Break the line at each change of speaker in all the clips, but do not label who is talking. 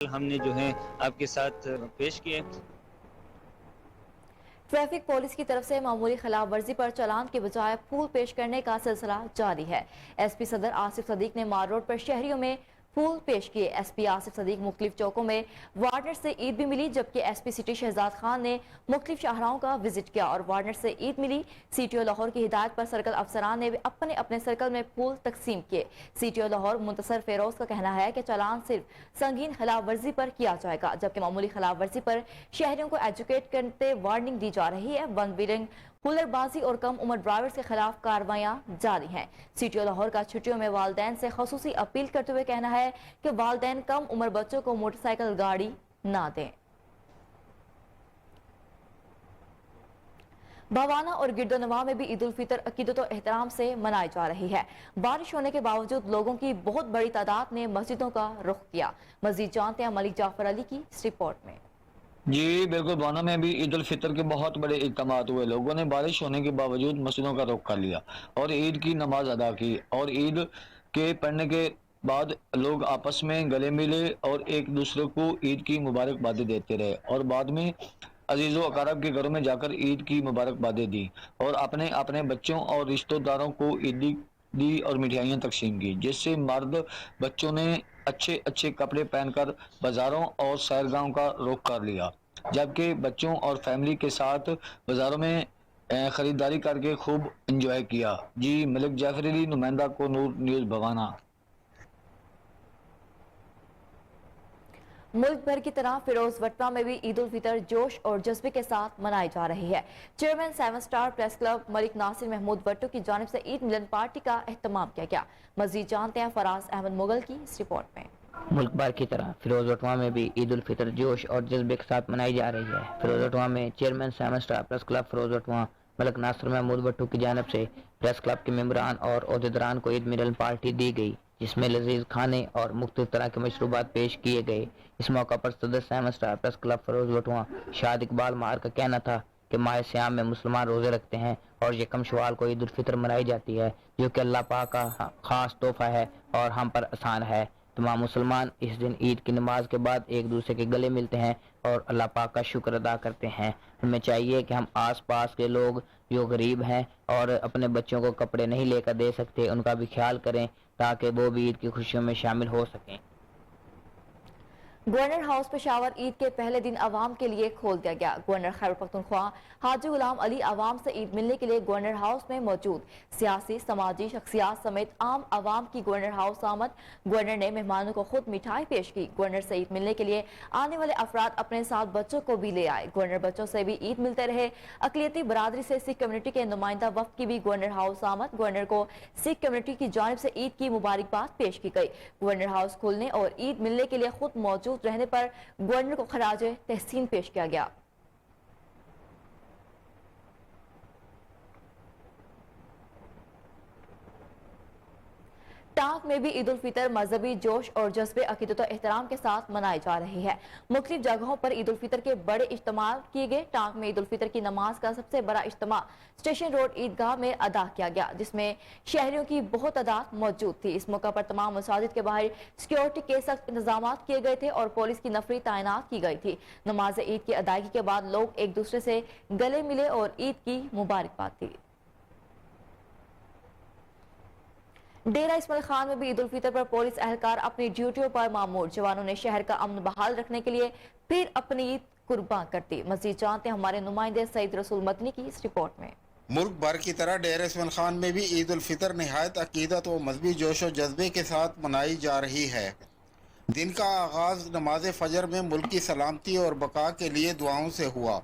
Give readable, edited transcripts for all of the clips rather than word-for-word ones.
ہم نے جو ہے آپ کے ساتھ پیش کیے۔
ٹریفک پولیس کی طرف سے معمولی خلاف ورزی پر چالان کے بجائے پھول پیش کرنے کا سلسلہ جاری ہے۔ ایس پی صدر آصف صدیق نے مار روڈ پر شہریوں میں پھول پیش کیے۔ ایس پی آصف صدیق مختلف چوکوں میں وارنر سے عید بھی ملی، جبکہ S P city Shahzad Khan نے مختلف شاہراہوں کا وزٹ کیا اور وارنر سے عید ملی۔ سی ٹی او لاہور کی ہدایت پر سرکل افسران نے اپنے اپنے سرکل میں پھول تقسیم کیے۔ C T O Lahore Muntasir Feroz کا کہنا ہے کہ چالان صرف سنگین خلاف ورزی پر کیا جائے گا، جبکہ معمولی خلاف ورزی پر شہریوں کو ایجوکیٹ کرتے وارننگ دی جا رہی ہے۔ ون ویلنگ، ہولر بازی اور کم عمر ڈرائیورز کے خلاف کارروائیاں جاری ہیں۔ سی ٹی او لاہور کا چھٹیوں میں والدین سے خصوصی اپیل کرتے ہوئے کہنا ہے کہ والدین کم عمر بچوں کو موٹر سائیکل گاڑی نہ دیں۔ بھوانا اور گردونواں میں بھی عید الفطر عقیدت و احترام سے منائی جا رہی ہے۔ بارش ہونے کے باوجود لوگوں کی بہت بڑی تعداد نے مسجدوں کا رخ کیا۔ مزید جانتے ہیں ملک جعفر علی کی اس رپورٹ میں۔
جی بالکل، بھوانا میں بھی عید الفطر کے بہت بڑے اجتماعات ہوئے۔ لوگوں نے بارش ہونے کے باوجود مسجدوں کا رخ کر لیا اور عید کی نماز ادا کی، اور عید کے پڑھنے کے بعد لوگ آپس میں گلے ملے اور ایک دوسرے کو عید کی مبارکبادیں دیتے رہے، اور بعد میں عزیز و اقارب کے گھروں میں جا کر عید کی مبارکبادیں دی اور اپنے بچوں اور رشتہ داروں کو عیدی دی اور مٹھائیاں تقسیم کی، جس سے مرد بچوں نے اچھے کپڑے پہن کر بازاروں اور سیرگاہوں کا رخ کر لیا، جبکہ بچوں اور فیملی کے ساتھ بازاروں میں خریداری کر کے خوب انجوائے کیا۔ جی ملک جعفر علی، نمائندہ کو نور نیوز بھوانا۔
ملک بھر کی طرح فیروز وٹوا میں بھی عید الفطر جوش اور جذبے کے ساتھ منائی جا رہی ہے۔ چیئرمین 7 سٹار پریس کلب ملک ناصر محمود وٹو کی جانب سے عید ملن پارٹی کا اہتمام کیا گیا۔ مزید جانتے ہیں فراز احمد مغل کی اس رپورٹ میں۔
ملک بھر کی طرح فیروز وٹوا میں بھی عید الفطر جوش اور جذبے کے ساتھ منائی جا رہی ہے۔ فیروز وٹوا میں chairman 7 star press club Feroz Watwa Malik Nasir Mahmood Wattoo کی جانب سے پریس کلب کے ممبران اور عہدیداران کو عید ملن پارٹی دی گئی، جس میں لذیذ کھانے اور مختلف طرح کے مشروبات پیش کیے گئے۔ اس موقع پر صدر 7 سٹار پریس کلب فیروز وٹوا شاد اقبال مار کا کہنا تھا کہ ماہ سیام میں مسلمان روزے رکھتے ہیں اور یکم شوال کو عید الفطر منائی جاتی ہے، جو کہ اللہ پاک کا خاص تحفہ ہے اور ہم پر آسان ہے۔ تمام مسلمان اس دن عید کی نماز کے بعد ایک دوسرے کے گلے ملتے ہیں اور اللہ پاک کا شکر ادا کرتے ہیں۔ ہمیں چاہیے کہ ہم آس پاس کے لوگ جو غریب ہیں اور اپنے بچوں کو کپڑے نہیں لے کر دے سکتے، ان کا بھی خیال کریں تاکہ وہ بھی عید کی خوشیوں میں شامل ہو سکیں۔
گورنر ہاؤس پشاور عید کے پہلے دن عوام کے لیے کھول دیا گیا۔ گورنر خیبر پختونخوا حاجی غلام علی عوام سے عید ملنے کے لیے گورنر ہاؤس میں موجود۔ سیاسی سماجی شخصیات سمیت عام عوام کی گورنر ہاؤس آمد۔ گورنر نے مہمانوں کو خود مٹھائی پیش کی۔ گورنر سے عید ملنے کے لیے آنے والے افراد اپنے ساتھ بچوں کو بھی لے آئے۔ گورنر بچوں سے بھی عید ملتے رہے۔ اقلیتی برادری سے سکھ کمیونٹی کے نمائندہ وفد کی بھی گورنر ہاؤس آمد۔ گورنر کو سکھ کمیونٹی کی جانب سے عید کی مبارکباد پیش کی گئی۔ گورنر ہاؤس کھلنے اور عید ملنے کے لیے خود موجود رہنے پر گورنر کو خراج تحسین پیش کیا گیا۔ ٹانک میں بھی عید الفطر مذہبی جوش اور جذبے عقیدت و احترام کے ساتھ منائی جا رہی ہے۔ مختلف جگہوں پر عید الفطر کے بڑے اجتماع کیے گئے۔ ٹانک میں عید الفطر کی نماز کا سب سے بڑا اجتماع اسٹیشن روڈ عیدگاہ میں ادا کیا گیا، جس میں شہریوں کی بہت تعداد موجود تھی۔ اس موقع پر تمام مساجد کے باہر سیکیورٹی کے سخت انتظامات کیے گئے تھے اور پولیس کی نفری تعینات کی گئی تھی۔ نماز عید کی ادائیگی کے بعد لوگ ایک دوسرے سے گلے ملے اور عید کی مبارکباد دی۔ ڈیرہ اسماعیل خان میں بھی عید الفطر پر پولیس اہلکار اپنی ڈیوٹیوں پر مامور۔ جوانوں نے شہر کا امن بحال رکھنے کے لیے پھر اپنی عید قربان کر دی۔ مزید جانتے ہیں ہمارے نمائندے سعید رسول مدنی کی اس رپورٹ میں۔
ملک بھر کی طرح ڈیرہ اسماعیل خان میں بھی عید الفطر نہایت عقیدت و مذہبی جوش و جذبے کے ساتھ منائی جا رہی ہے۔ دن کا آغاز نماز فجر میں ملک کی سلامتی اور بقا کے لیے دعاؤں سے ہوا۔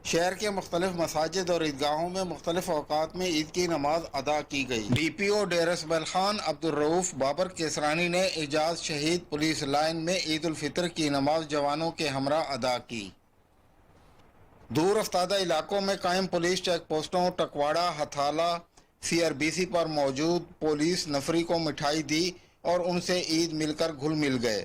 شہر کے مختلف مساجد اور عیدگاہوں میں مختلف اوقات میں عید کی نماز ادا کی گئی۔ ڈی پی او ڈیرہ اسماعیل خان عبدالرؤوف بابر کیسرانی نے اعجاز شہید پولیس لائن میں عید الفطر کی نماز جوانوں کے ہمراہ ادا کی۔ دور افتادہ علاقوں میں قائم پولیس چیک پوسٹوں ٹکواڑہ، ہتھالہ، CRBC پر موجود پولیس نفری کو مٹھائی دی اور ان سے عید مل کر گھل مل گئے۔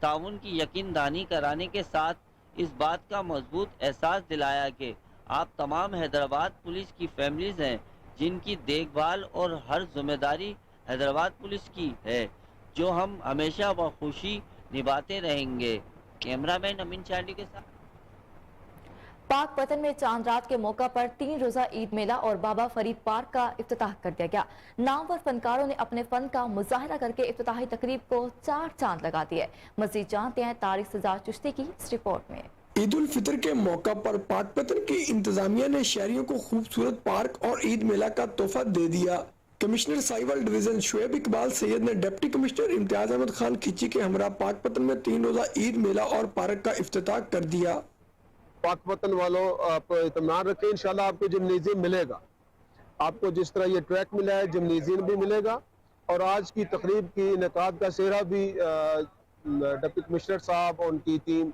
تعاون کی یقین دہانی کرانے کے ساتھ اس بات کا مضبوط احساس دلایا کہ آپ تمام حیدرآباد پولیس کی فیملیز ہیں جن کی دیکھ بھال اور ہر ذمہ داری حیدرآباد پولیس کی ہے جو ہم ہمیشہ بخوشی نبھاتے رہیں گے۔ کیمرہ مین امین چانڈی کے ساتھ۔
پاک وطن میں چاند رات کے موقع پر 3 روزہ عید میلہ اور بابا فرید پارک کا افتتاح کر دیا گیا۔ نامور فنکاروں نے اپنے فن کا مظاہرہ کر کے افتتاحی تقریب کو 4 چاند لگا دیے۔ مزید جانتے ہیں طارق سزار چشتی کی اس رپورٹ میں۔
عید الفطر کے موقع پر پاک وطن کی انتظامیہ نے شہریوں کو خوبصورت پارک اور عید میلہ کا تحفہ دے دیا۔ کمشنر سائیول ڈویژن شعیب اقبال سید نے ڈپٹی کمشنر امتیاز احمد خان کھچی کے ہمراہ پاک وطن میں 3 روزہ عید میلہ اور پارک کا افتتاح کر دیا۔
پاک وطن والوں آپ اطمینان رکھیں، انشاءاللہ آپ کو جمنیزیم ملے گا۔ آپ کو جس طرح یہ ٹریک ملا ہے جمنیزیم بھی ملے گا، اور آج کی تقریب کی انعقاد کا سہرا بھی ڈپٹی کمشنر صاحب اور ان کی ٹیم،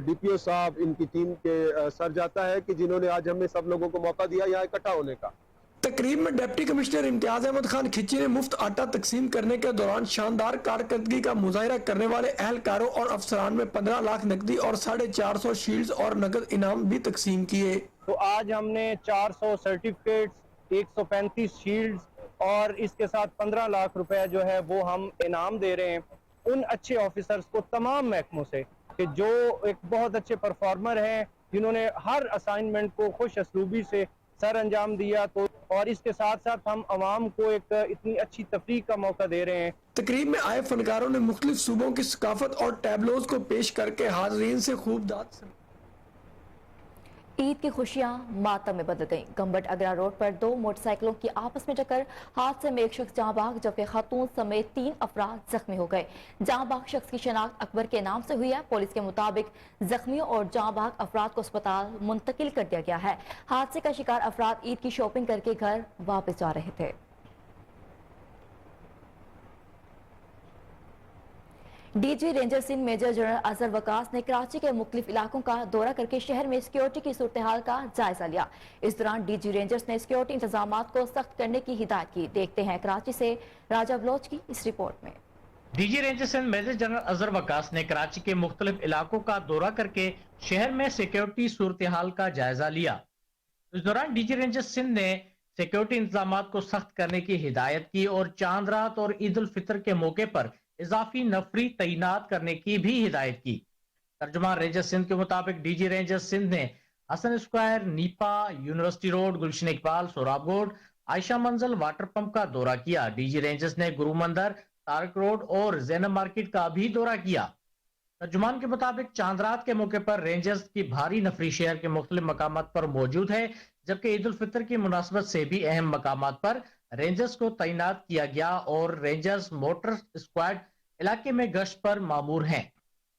ڈی پی او صاحب، ان کی ٹیم کے سر جاتا ہے کہ جنہوں نے آج ہمیں سب لوگوں کو موقع دیا یہاں اکٹھا ہونے کا۔
تقریب میں ڈپٹی کمشنر امتیاز احمد خان کھچی نے مفت آٹا تقسیم کرنے کے دوران شاندار کارکردگی کا مظاہرہ کرنے والے اہلکاروں اور افسران میں 15 لاکھ نقدی اور 450 شیلڈز اور نقد انعام بھی تقسیم کیے۔
تو آج ہم نے 400 سرٹیفکیٹس، 135 شیلڈز اور اس کے ساتھ 15 لاکھ روپے جو ہے وہ ہم انعام دے رہے ہیں ان اچھے آفیسرز کو تمام محکموں سے کہ جو ایک بہت اچھے پرفارمر ہیں، جنہوں نے ہر اسائنمنٹ کو خوش اسلوبی سے سر انجام دیا۔ تو اور اس کے ساتھ ساتھ ہم عوام کو ایک اتنی اچھی تفریح کا موقع دے رہے ہیں۔
تقریب میں آئے فنکاروں نے مختلف صوبوں کی ثقافت اور ٹیبلوز کو پیش کر کے حاضرین سے خوب داد سنی۔
عید کی خوشیاں ماتم میں بدل گئیں۔ گمبٹ اگرا روڈ پر 2 موٹر سائیکلوں کی آپس میں ٹکر، حادثے میں ایک شخص جاں بحق جبکہ خاتون سمیت 3 افراد زخمی ہو گئے۔ جاں بحق شخص کی شناخت اکبر کے نام سے ہوئی ہے۔ پولیس کے مطابق زخمیوں اور جاں بحق افراد کو اسپتال منتقل کر دیا گیا ہے۔ حادثے کا شکار افراد عید کی شاپنگ کر کے گھر واپس جا رہے تھے۔ D G ranger Sindh major general Azhar Waqas نے کراچی کے مختلف علاقوں کا دورہ کر کے شہر میں سیکیورٹی کی صورتحال کا جائزہ لیا۔ اس دوران ڈی جی رینجرز نے سیکیورٹی انتظامات کو سخت کرنے کی ہدایت کی۔ دیکھتے ہیں کراچی سے راجہ بلوچ کی اس رپورٹ میں۔
D G ranger Sindh major general Azhar Waqas نے کراچی کے مختلف علاقوں کا دورہ کر کے شہر میں سیکیورٹی صورتحال کا جائزہ لیا۔ اس دوران ڈی جی رینجر سندھ نے سیکیورٹی انتظامات کو سخت کرنے کی ہدایت کی اور چاند رات اور عید الفطر کے موقع پر اضافی نفری تعینات کرنے کی بھی ہدایت کی۔ ترجمان رینجر سندھ کے مطابق ڈی جی رینجر سندھ نے حسن square, NIPA, university road, Gulshan Iqbal, سوراب روڈ، عائشہ منزل واٹر پمپ کا دورہ کیا۔ ڈی جی رینجرز نے گرو مندر، تارک روڈ اور زینب مارکیٹ کا بھی دورہ کیا۔ ترجمان کے مطابق چاند رات کے موقع پر رینجرز کی بھاری نفری شہر کے مختلف مقامات پر موجود ہے، جبکہ عید الفطر کی مناسبت سے بھی اہم مقامات پر رینجرز کو تعینات کیا گیا اور رینجرز موٹر اسکواڈ علاقے میں گشت پر مامور ہیں۔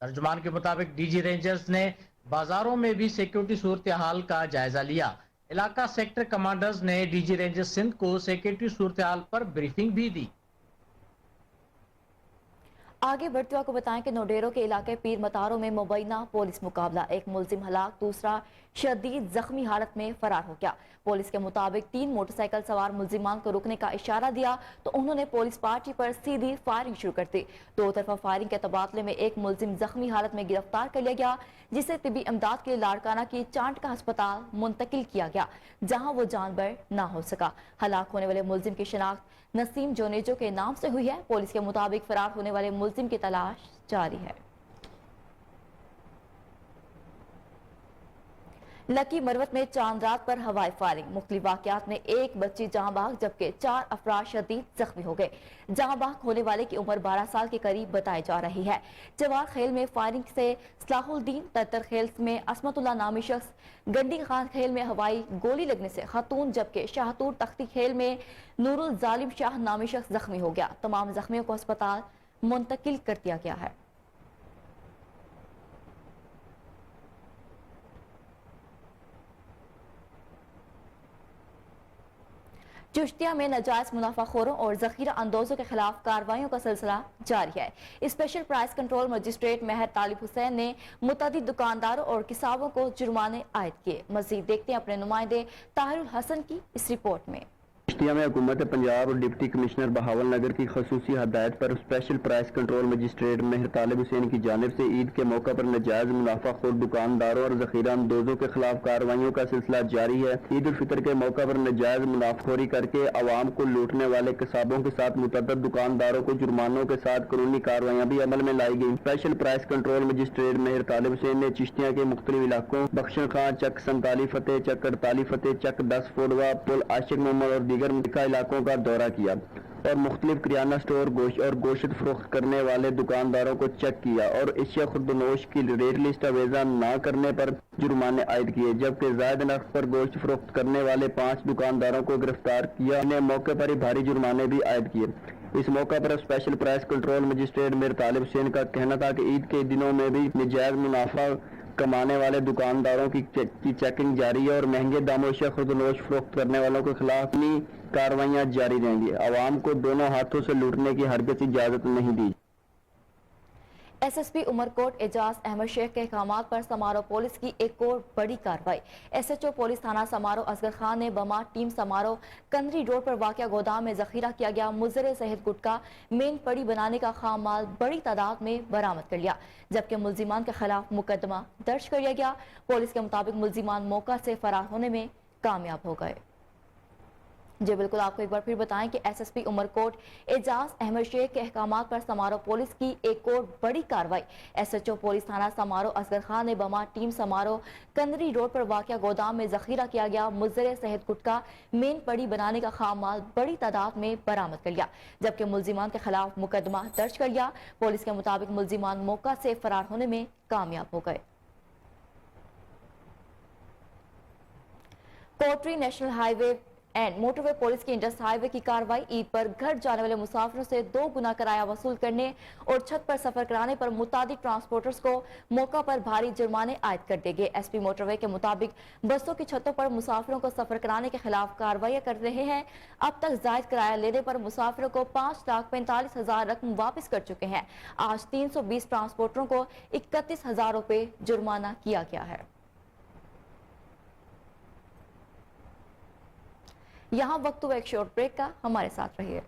ترجمان کے مطابق ڈی جی رینجرز نے بازاروں میں بھی سیکیورٹی صورتحال کا جائزہ لیا۔ علاقہ سیکٹر کمانڈرز نے ڈی جی رینجر سندھ کو سیکیورٹی صورتحال پر بریفنگ بھی دی۔
آگے بڑھتے کو بتائیں کہ نوڈیرو کے علاقے پیر متاروں میں مبینہ پولیس مقابلہ، ایک ملزم ہلاک، دوسرا شدید زخمی حالت میں فرار ہو گیا۔ پولیس کے مطابق 3 موٹر سائیکل سوار ملزمان کو رکنے کا اشارہ دیا تو انہوں نے پولیس پارٹی پر سیدھی فائرنگ شروع کر دی۔ 2 طرفہ فائرنگ کے تبادلے میں ایک ملزم زخمی حالت میں گرفتار کر لیا گیا، جسے طبی امداد کے لیے لاڑکانہ کی چانٹ کا ہسپتال منتقل کیا گیا، جہاں وہ جانبر نہ ہو سکا۔ ہلاک ہونے والے ملزم کی شناخت نسیم جونیجو کے نام سے ہوئی ہے۔ پولیس کے مطابق فرار ہونے والے ملزم کی تلاش جاری ہے۔ لکی مروت میں چاند رات پر ہوائی فائرنگ، مختلف واقعات میں ایک بچی جاں بحق جبکہ 4 افراد شدید زخمی ہو گئے۔ جاں بحق ہونے والے کی عمر 12 سال کے قریب بتائی جا رہی ہے۔ جوار خیل میں فائرنگ سے صلاح الدین، تتر خیل میں عصمت اللہ نامی شخص، گنڈی خان خیل میں ہوائی گولی لگنے سے خاتون جبکہ شاہتور تختی خیل میں نور الظالم شاہ نامی شخص زخمی ہو گیا۔ تمام زخمیوں کو ہسپتال منتقل کر دیا گیا ہے۔ چشتیہ میں ناجائز منافع خوروں اور ذخیرہ اندوزوں کے خلاف کارروائیوں کا سلسلہ جاری ہے۔ اسپیشل پرائز کنٹرول مجسٹریٹ مہر طالب حسین نے متعدد دکانداروں اور کسابوں کو جرمانے عائد کیے۔ مزید دیکھتے ہیں اپنے نمائندے طاہر الحسن کی اس رپورٹ میں۔
چشتیہ میں حکومت پنجاب اور ڈپٹی کمشنر بہاول نگر کی خصوصی ہدایت پر اسپیشل پرائس کنٹرول مجسٹریٹ مہر طالب حسین کی جانب سے عید کے موقع پر ناجائز منافع خور دکانداروں اور ذخیرہ اندوزوں کے خلاف کارروائیوں کا سلسلہ جاری ہے۔ عید الفطر کے موقع پر ناجائز منافع خوری کر کے عوام کو لوٹنے والے قصابوں کے ساتھ متعدد دکانداروں کو جرمانوں کے ساتھ قانونی کارروائیاں بھی عمل میں لائی گئی۔ اسپیشل پرائس کنٹرول مجسٹریٹ مہر طالب حسین نے چشتیہ کے مختلف علاقوں بخشن خان چک 47 فتح، چک 48 فتح، چک 10 فوڈوا، پل عاشق محمد اور دیگر متعلقہ علاقوں کا دورہ کیا اور مختلف کریانہ سٹور گوشت فروخت کرنے والے دکانداروں کو چیک کیا اور اشیاء خوردنوش کی ریٹ لسٹ اویزہ نہ کرنے پر جرمانے عائد کیے، جبکہ زائد نرخ پر گوشت فروخت کرنے والے 5 دکانداروں کو گرفتار کیا، انہیں موقع پر ہی بھاری جرمانے بھی عائد کیے۔ اس موقع پر اسپیشل پرائس کنٹرول مجسٹریٹ میر طالب حسین کا کہنا تھا کہ عید کے دنوں میں بھی ناجائز منافع کمانے والے دکانداروں کی چیکنگ جاری ہے اور مہنگے داموں اشیاء خوردنوش فروخت کرنے والوں کے خلاف کارروائیاں جاری رہیں گی۔ عوام کو دونوں ہاتھوں سے لوٹنے کی ہرگز اجازت نہیں دی۔
ایس ایس پی عمر کوٹ اعجاز احمد شیخ کے احکامات پر سمارو پولیس کی ایک اور بڑی کارروائی۔ ایس ایچ او پولیس تھانہ سمارو اصغر خان نے بما ٹیم سمارو کندری روڈ پر واقع گودام میں ذخیرہ کیا گیا مضر صحت گٹکا مین پڑی بنانے کا خام مال بڑی تعداد میں برآمد کر لیا، جبکہ ملزمان کے خلاف مقدمہ درج کر لیا گیا۔ پولیس کے مطابق ملزمان موقع سے فرار ہونے میں کامیاب ہو گئے۔ جی بالکل، آپ کو ایک بار پھر بتائیں کہ ایس ایس پی عمر کوٹ اعجاز احمد شیخ کے احکامات پر سمارو پولیس کی ایک اور بڑی کارروائی۔ ایس ایچ او پولیس تھانہ سمارو اصغر خان نے بما ٹیم سمارو کندری روڈ پر واقع گودام میں ذخیرہ کیا گیا مضر صحت گٹکا مین پڑی بنانے کا خام مال بڑی تعداد میں برآمد کر لیا، جبکہ ملزمان کے خلاف مقدمہ درج کر لیا۔ پولیس کے مطابق ملزمان موقع سے فرار ہونے میں کامیاب ہو گئے۔ Kotri national high way and motor way police کی انڈس ہائی وے کی کارروائی۔ عید پر گھر جانے والے مسافروں سے 2 گنا کرایہ وصول کرنے اور چھت پر سفر کرانے پر متعدد ٹرانسپورٹرز کو موقع پر بھاری جرمانے عائد کر دے گئے۔ ایس پی موٹر وے کے مطابق بسوں کی چھتوں پر مسافروں کو سفر کرانے کے خلاف کارروائیاں کر رہے ہیں۔ اب تک زائد کرایہ لینے پر مسافروں کو 5,45,000 رقم واپس کر چکے ہیں۔ آج 320 ٹرانسپورٹروں کو 31,000 روپے جرمانہ کیا گیا ہے۔ یہاں وقت ہوا ایک شارٹ بریک کا، ہمارے ساتھ رہیے۔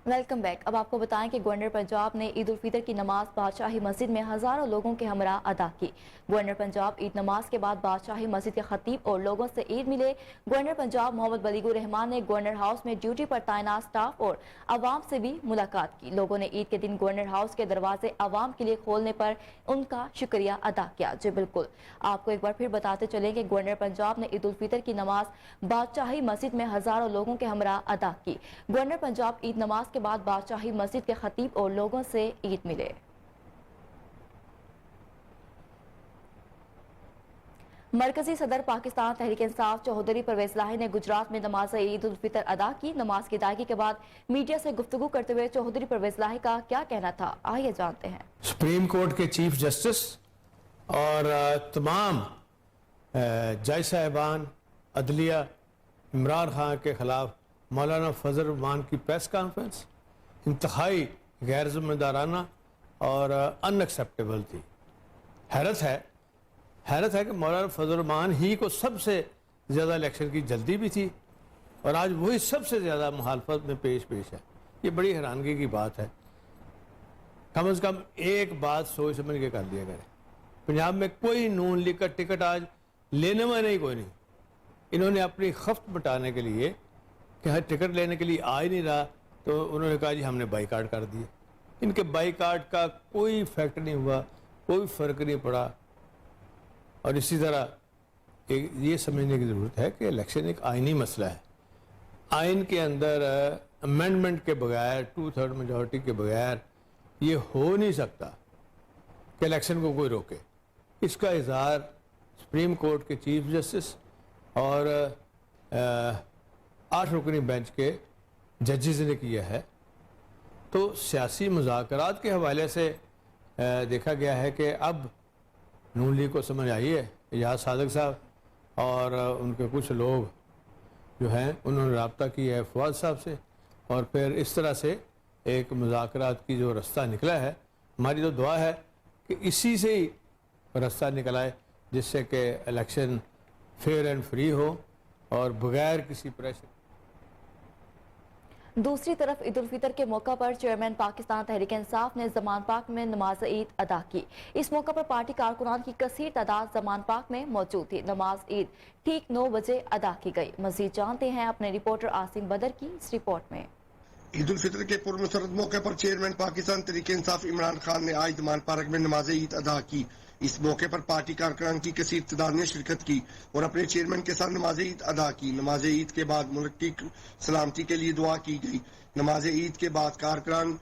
Welcome back. اب آپ کو بتائیں کہ گورنر پنجاب نے عید الفطر کی نماز بادشاہی مسجد میں ہزاروں لوگوں کے ہمراہ ادا کی۔ گورنر پنجاب عید نماز کے بعد بادشاہی مسجد کے خطیب اور لوگوں سے عید ملے۔ گورنر پنجاب محمد بلیغ الرحمان نے گورنر ہاؤس میں ڈیوٹی پر تعینات سٹاف اور عوام سے بھی ملاقات کی۔ لوگوں نے عید کے دن گورنر ہاؤس کے دروازے عوام کے لیے کھولنے پر ان کا شکریہ ادا کیا۔ جی بالکل، آپ کو ایک بار پھر بتاتے چلیں کہ گورنر پنجاب نے عید الفطر کی نماز بادشاہی مسجد میں ہزاروں لوگوں کے ہمراہ ادا کی۔ گورنر پنجاب عید نماز کے بعد بادشاہی مسجد کے خطیب اور لوگوں سے عید ملے۔ مرکزی صدر پاکستان تحریک انصاف چوہدری پرویز لاہی نے گجرات میں نماز عید الفطر ادا کی۔ نماز کی ادائیگی کے بعد میڈیا سے گفتگو کرتے ہوئے چوہدری پرویز لاہی کا کیا کہنا تھا، آئیے جانتے ہیں۔
سپریم کورٹ کے چیف جسٹس اور تمام جج صاحبان عدلیہ عمران خان کے خلاف مولانا فضل الرحمان کی پریس کانفرنس انتہائی غیر ذمہ دارانہ اور ان ایکسیپٹیبل تھی۔ حیرت ہے کہ مولانا فضل الرحمان ہی کو سب سے زیادہ الیکشن کی جلدی بھی تھی اور آج وہی سب سے زیادہ مخالفت میں پیش ہے۔ یہ بڑی حیرانگی کی بات ہے۔ کم از کم ایک بات سوچ سمجھ کے کر لیا کرے، پنجاب میں کوئی نون لیگ کا ٹکٹ آج لینے میں نہیں، کوئی نہیں۔ انہوں نے اپنی خفت مٹانے کے لیے کہ ہر ٹکٹ لینے کے لیے آ ہی نہیں رہا تو انہوں نے کہا جی ہم نے بائیکاٹ کر دیا۔ ان کے بائیکاٹ کا کوئی ایفیکٹ نہیں ہوا، کوئی فرق نہیں پڑا۔ اور اسی طرح یہ سمجھنے کی ضرورت ہے کہ الیکشن ایک آئینی مسئلہ ہے۔ آئین کے اندر امینڈمنٹ کے بغیر 2/3 میجورٹی کے بغیر یہ ہو نہیں سکتا کہ الیکشن کو کوئی روکے۔ اس کا اظہار سپریم کورٹ کے چیف جسٹس اور 8 رکنی بینچ کے ججز نے کیا ہے۔ تو سیاسی مذاکرات کے حوالے سے دیکھا گیا ہے کہ اب نون لیگ کو سمجھ آئی ہے، اجاز صادق صاحب اور ان کے کچھ لوگ جو ہیں انہوں نے رابطہ کیا ہے فواد صاحب سے، اور پھر اس طرح سے ایک مذاکرات کی جو رستہ نکلا ہے. ہماری تو دعا ہے کہ اسی سے ہی رستہ نکل آئے جس سے کہ الیکشن فیئر اینڈ فری ہو اور بغیر کسی پریشر.
دوسری طرف عید الفطر کے موقع پر چیئرمین پاکستان تحریک انصاف نے زمان پاک میں نماز عید ادا کی. اس موقع پر پارٹی کارکنان کی کثیر تعداد زمان پاک میں موجود تھی. نماز عید ٹھیک 9 بجے ادا کی گئی. مزید جانتے ہیں اپنے رپورٹر آسم بدر کی اس رپورٹ میں.
عید الفطر کے پرمسرت موقع پر چیئرمین پاکستان تحریک انصاف عمران خان نے آج زمان پارک میں نماز عید ادا کی. اس موقع پر پارٹی کارکنان کی کثیر تعداد نے شرکت کی اور اپنے چیئرمین کے ساتھ نماز عید ادا کی. نماز عید کے بعد ملک کی سلامتی کے لیے دعا کی گئی. نماز عید کے بعد کارکنان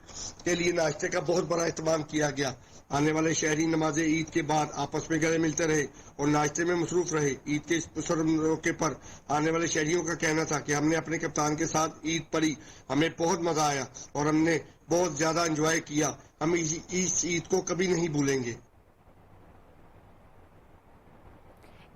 کے لیے ناشتے کا بہت بڑا اہتمام کیا گیا. آنے والے شہری نماز عید کے بعد آپس میں گلے ملتے رہے اور ناشتے میں مصروف رہے. عید کے اس موقع پر آنے والے شہریوں کا کہنا تھا کہ ہم نے اپنے کپتان کے ساتھ عید پڑھی, ہمیں بہت مزہ آیا اور ہم نے بہت زیادہ انجوائے کیا. ہم اس عید کو کبھی نہیں بھولیں گے.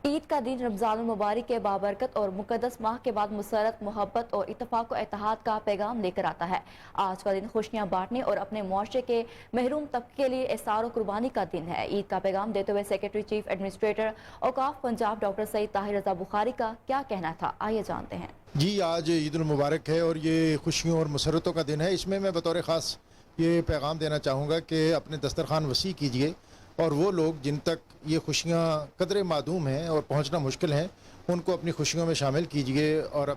عید کا دن رمضان المبارک کے بابرکت اور مقدس ماہ کے بعد مسرت, محبت اور اتفاق و اتحاد کا پیغام لے کر آتا ہے. آج کا دن خوشیاں بانٹنے اور اپنے معاشرے کے محروم طبقے کے لیے احسار و قربانی کا دن ہے. عید کا پیغام دیتے ہوئے سیکرٹری چیف ایڈمنسٹریٹر اوقاف پنجاب ڈاکٹر سعید طاہر رضا بخاری کا کیا کہنا تھا, آئیے جانتے ہیں.
جی, آج عید المبارک ہے اور یہ خوشیوں اور مسرتوں کا دن ہے. اس میں بطور خاص یہ پیغام دینا چاہوں گا کہ اپنے دسترخوان وسیع کیجئے اور وہ لوگ جن تک یہ خوشیاں قدرے معدوم ہیں اور پہنچنا مشکل ہیں ان کو اپنی خوشیوں میں شامل کیجئے. اور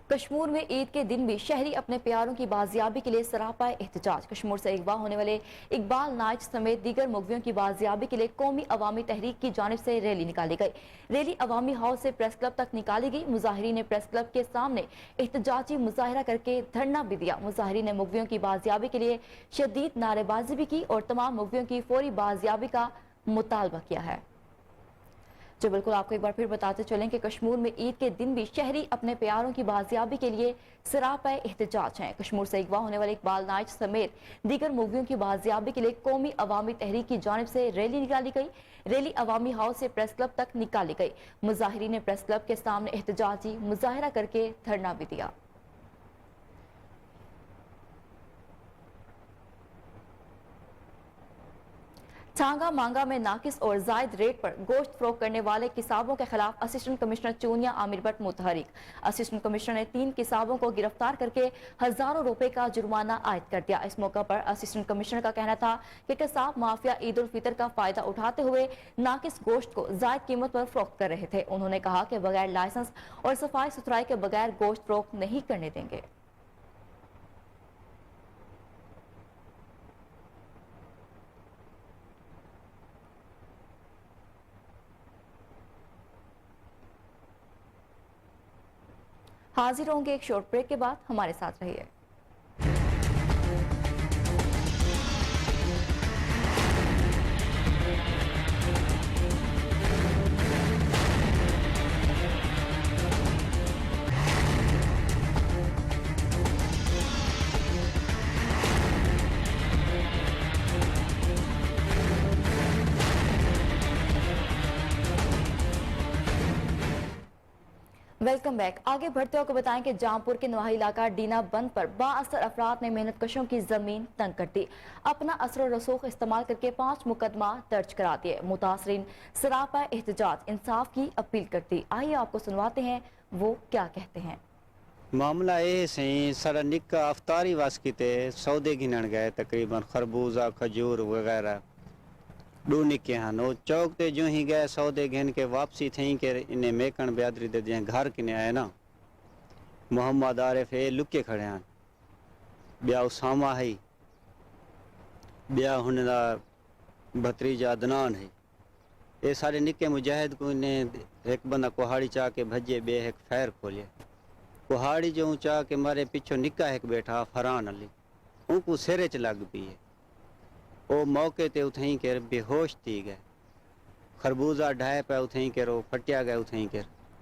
کشمیر میں عید کے دن بھی شہری اپنے پیاروں کی بازیابی کے لیے سراپا احتجاج. کشمیر سے اغوا ہونے والے اقبال نائچ سمیت دیگر مغویوں کی بازیابی کے لیے قومی عوامی تحریک کی جانب سے ریلی نکالی گئی. ریلی عوامی ہاؤس سے پریس کلب تک نکالی گئی. مظاہرین نے پریس کلب کے سامنے احتجاجی مظاہرہ کر کے دھرنا بھی دیا. مظاہرین نے مغویوں کی بازیابی کے لیے شدید نعرے بازی بھی کی اور تمام مغویوں کی فوری بازیابی کا مطالبہ کیا ہے. جو بالکل آپ کو ایک بار پھر بتاتے چلیں کہ کشمیر میں عید کے دن بھی شہری اپنے پیاروں کی بازیابی کے لیے سراپا احتجاج ہیں. کشمیر سے اغوا ہونے والے اقبال نائچ سمیت دیگر مغویوں کی بازیابی کے لیے قومی عوامی تحریک کی جانب سے ریلی نکالی گئی. ریلی عوامی ہاؤس سے پریس کلب تک نکالی گئی. مظاہرین نے پریس کلب کے سامنے احتجاجی مظاہرہ کر کے دھرنا بھی دیا. ٹانگا مانگا میں ناقص اور زائد ریٹ پر گوشت فروخت کرنے والے قصابوں کے خلاف اسسٹنٹ کمشنر چونیا عامر بٹ متحرک. اسسٹنٹ کمشنر نے 3 قصابوں کو گرفتار کر کے ہزاروں روپے کا جرمانہ عائد کر دیا. اس موقع پر اسسٹنٹ کمشنر کا کہنا تھا کہ قصاب مافیا عید الفطر کا فائدہ اٹھاتے ہوئے ناقص گوشت کو زائد قیمت پر فروخت کر رہے تھے. انہوں نے کہا کہ بغیر لائسنس اور صفائی ستھرائی کے بغیر گوشت فروخت نہیں کرنے دیں گے. حاضر ہوں گے ایک شارٹ بریک کے بعد, ہمارے ساتھ رہیے. Welcome back. آگے بڑھتے ہو کو بتائیں کہ جامپور کے نواحی علاقہ ڈینا بند پر با اثر افراد نے محنت کشوں کی زمین تنگ کر دی. اپنا اثر و رسوخ استعمال کر کے 5 مقدمہ درج کرا دیے. متاثرین سراپا احتجاج انصاف کی اپیل کرتی. آئیے آپ کو سنواتے ہیں وہ کیا کہتے ہیں.
معاملہ یہ سی سارا نکا افطاری واسکتے سودے گھنن گئے, تقریباً خربوزہ کھجور وغیرہ 2 نکے ہیں. وہ چوک تے جو ہی گئے سودے گھن کے واپسی تھیں کہ انہیں میکن بیادری دے دیں گھر کنے آئے نا. محمد عارف ہے لکے کھڑے ہیں, بیا اسامہ ہے, بیا ہونے دا بھتریجا عدنان ہے. یہ سارے نکے مجاہد کو انہیں ایک بندہ کوہاڑی چاہ کے بھجے, بے ایک فیر کھولے. کوہاڑی جو چاہ کے مارے پیچھو نکا ایک بیٹھا فران علی, ان کو سیرے چ لگ پی ہے. وہ موقع تے اتھیں کر بے ہوش تھی گئے. خربوزہ ڈھائے پہ اتھیں کر وہ پھٹیا گئے اتھیں کر